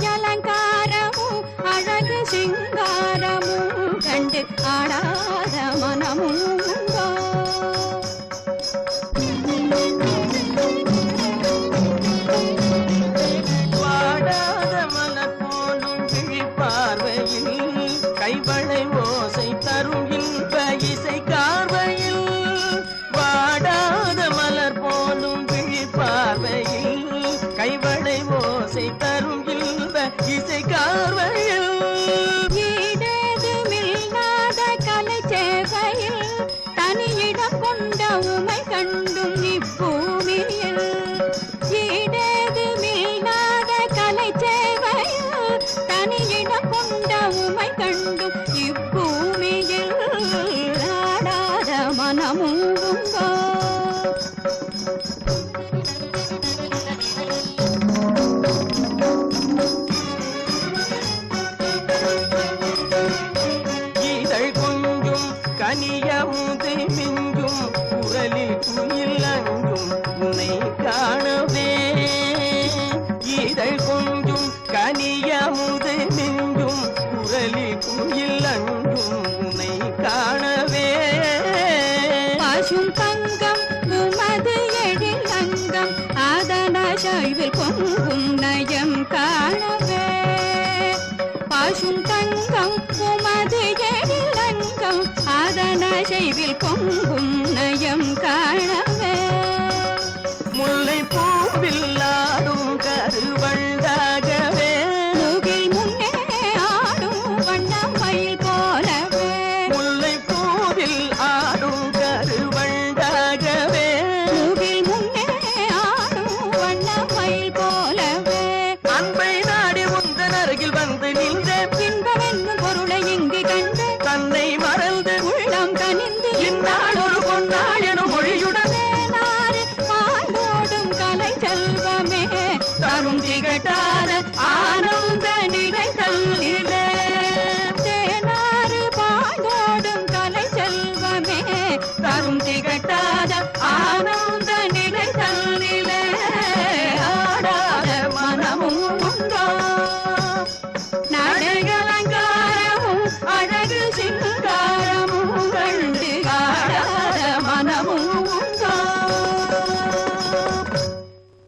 நடையலங்காரமும் அழகு சிங்காரமும் கண்டு ஆடாத மனமும் வாடாத மலர் போலும் விழிப்பார்வையில் கைவளை ஓசை தரும் இன்ப இசை கார்வையில் வாடாத மலர் போலும் விழிப்பார்வையில் கைவளை ஓசை தரும் இன்ப இசை கார்வையில் ஈடேதுமில்லாத கலை சேவையில் தனியிடம் கொண்ட உமை கண்டும் இப்பூமியில் ஈடேதுமில்லாத கலை சேவையில் தனியிடம் கொண்ட உமை கண்டும் இப்பூமியில் ஆடாத மனமும் கனியமுது மிஞ்சும் குரலில் குயில் அஞ்சும் உன்னை காணவே இதழ் கொஞ்சும் கனியமுது மிஞ்சும் குரலில் குயில் அஞ்சும் உன்னை காணவே பசும் தங்கம் உமது எழில் அங்கம் அதன சைவில் பொங்கும் நயம் காணவே பசும் தங்கம் உமது எழில் அங்கம் அதன செய்வில் பொங்கும் நயம் காணவே முல்லை பூவில் ஆடும் கருவண்டாகவே முகில் முன்னே ஆடும் வண்ணமயில் போலவே முல்லை பூவில் ஆடும் கருவண்டாகவே முகில் முன்னே ஆடும் வண்ணமயில் போலவே அன்பை நாடி உந்தன் அருகில் வந்து நின்ற இன்பமென்னும் பொருளை இங்கு கண்டு தன்னை மறந்து உள்ளம் கனிந்து இந்நாள் ஒரு பொன்னாள் எனும் மொழியுடனே பாடோடும் கலை செல்வமே தரும் திகட்டாத ஆனந்த நிலைகள்